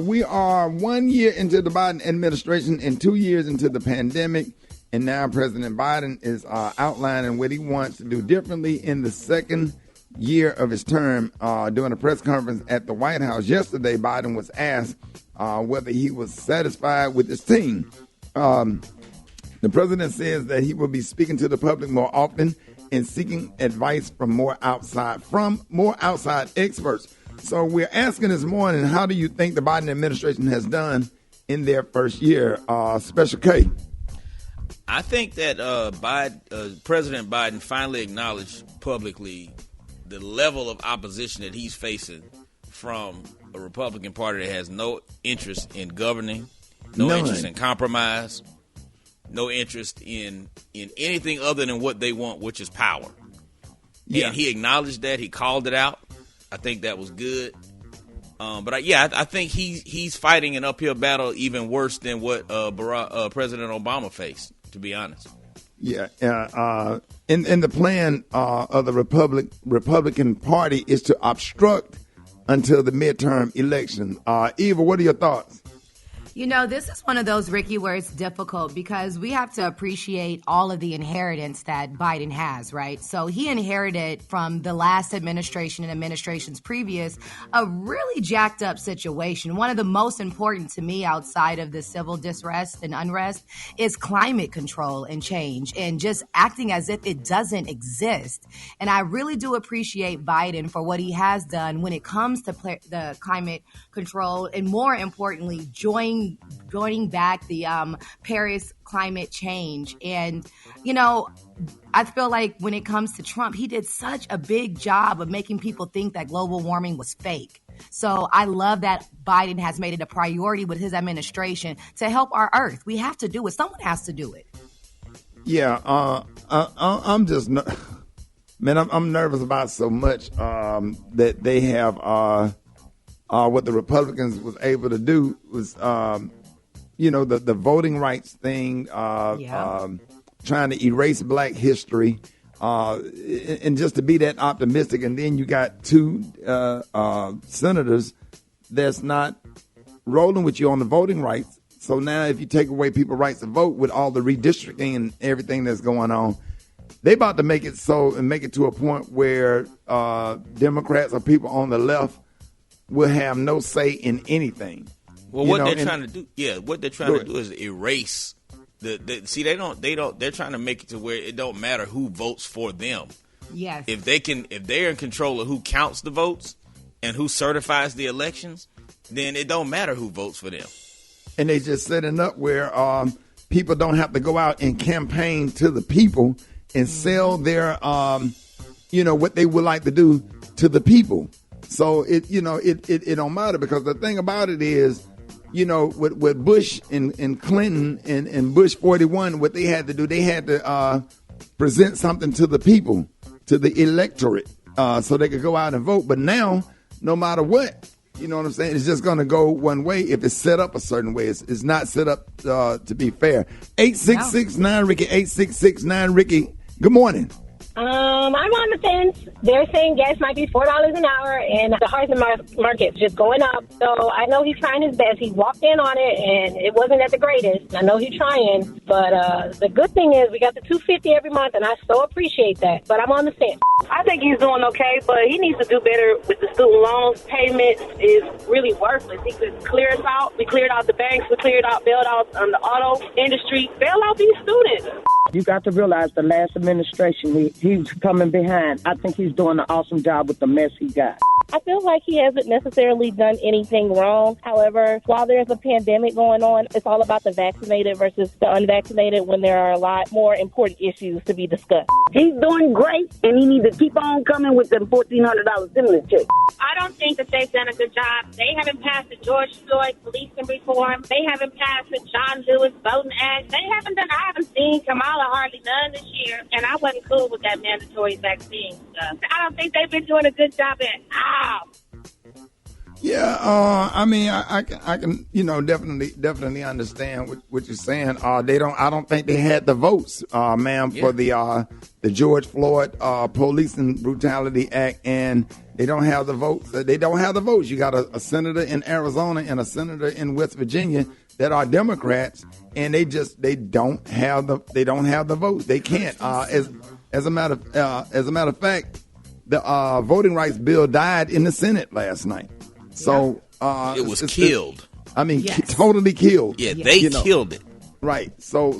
We are 1 year into the Biden administration and 2 years into the pandemic, and now President Biden is outlining what he wants to do differently in the second year of his term. During a press conference at the White House yesterday, Biden was asked whether he was satisfied with his team. The president says that he will be speaking to the public more often and seeking advice from more outside experts. So we're asking this morning, how do you think the Biden administration has done in their first year? Special K. I think that President Biden finally acknowledged publicly the level of opposition that he's facing from a Republican Party that has no interest in governing, no interest in compromise, no interest in anything other than what they want, which is power. Yeah. And he acknowledged that. He called it out. I think that was good. I think he's fighting an uphill battle even worse than what President Obama faced, to be honest. Yeah. In the plan of the Republican Party is to obstruct until the midterm election. Eva, what are your thoughts? You know, this is one of those, Ricky, where it's difficult because we have to appreciate all of the inheritance that Biden has, right? So he inherited from the last administration and administrations previous a really jacked up situation. One of the most important to me outside of the civil disrest and unrest is climate control and change and just acting as if it doesn't exist. And I really do appreciate Biden for what he has done when it comes to the climate control and, more importantly, joining back the Paris climate change. And, you know, I feel like when it comes to Trump, he did such a big job of making people think that global warming was fake. So I love that Biden has made it a priority with his administration to help our Earth. We have to do it. Someone has to do it. Yeah, I'm just, I'm nervous about so much that they have. What the Republicans was able to do was, the voting rights thing, trying to erase Black history, and just to be that optimistic. And then you got two senators that's not rolling with you on the voting rights. So now if you take away people's rights to vote with all the redistricting and everything that's going on, they about to make it so and make it to a point where Democrats or people on the left will have no say in anything. Well, what they're trying to do is erase they're trying to make it to where it don't matter who votes for them. Yes. If they're in control of who counts the votes and who certifies the elections, then it don't matter who votes for them. And they just setting up where people don't have to go out and campaign to the people and sell their what they would like to do to the people. So it don't matter, because the thing about it is, with Bush and Clinton and Bush 41, what they had to do, they had to present something to the people, to the electorate, so they could go out and vote. But now, no matter what, you know what I'm saying, it's just going to go one way if it's set up a certain way. It's not set up to be fair. 866-9-RICKY, 866-9-RICKY. Good morning. I'm on the fence. They're saying gas might be $4 an hour, and the housing market's just going up. So I know he's trying his best. He walked in on it, and it wasn't at the greatest. I know he's trying, but the good thing is we got the $250 every month, and I so appreciate that. But I'm on the fence. I think he's doing okay, but he needs to do better with the student loans. Payments is really worthless. He could clear us out. We cleared out the banks. We bailed out the auto industry. Bail out these students. You got to realize the last administration, he's coming behind. I think he's doing an awesome job with the mess he got. I feel like he hasn't necessarily done anything wrong. However, while there's a pandemic going on, it's all about the vaccinated versus the unvaccinated when there are a lot more important issues to be discussed. He's doing great, and he needs to keep on coming with the $1,400 stimulus check. I don't think that they've done a good job. They haven't passed the George Floyd policing reform. They haven't passed the John Lewis Voting Act. I haven't seen Kamala hardly none this year, and I wasn't cool with that mandatory vaccine stuff. I don't think they've been doing a good job at all. Yeah, I mean, I can, definitely understand what you're saying. I don't think they had the votes, ma'am, for the George Floyd Policing Brutality Act, and they don't have the votes. They don't have the votes. You got a senator in Arizona and a senator in West Virginia that are Democrats, and they don't have the votes. They can't. As a matter of fact, the voting rights bill died in the Senate last night. So it was killed. Totally killed. Yeah, they killed it. Right. So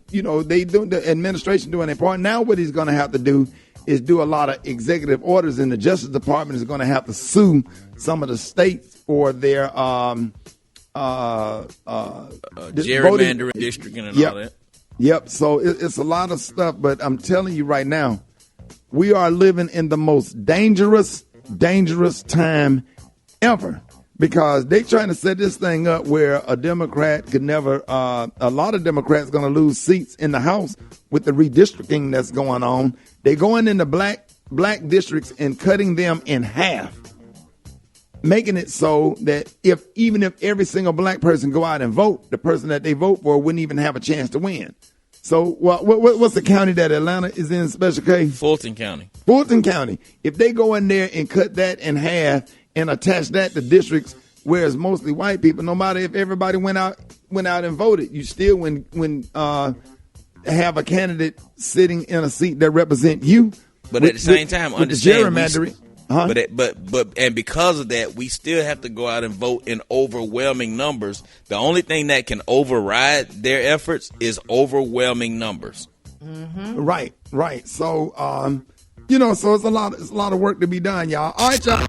they do the administration doing their part. Now what he's going to have to do is do a lot of executive orders, and the Justice Department is going to have to sue some of the states for their gerrymandering, districting, and all that. Yep. So it's a lot of stuff, but I'm telling you right now, we are living in the most dangerous time ever, because they trying to set this thing up where a Democrat could never, a lot of Democrats going to lose seats in the House with the redistricting that's going on. They're going into black districts and cutting them in half, making it so that even if every single black person go out and vote, the person that they vote for wouldn't even have a chance to win. So what's the county that Atlanta is in, Special K? Fulton County. Fulton County. If they go in there and cut that in half and attach that to districts where it's mostly white people, no matter if everybody went out and voted, you still when have a candidate sitting in a seat that represent you. But at the same time, understand gerrymandering. But because of that, we still have to go out and vote in overwhelming numbers. The only thing that can override their efforts is overwhelming numbers. Mm-hmm. Right. So, so it's a lot of work to be done, y'all. All right, y'all.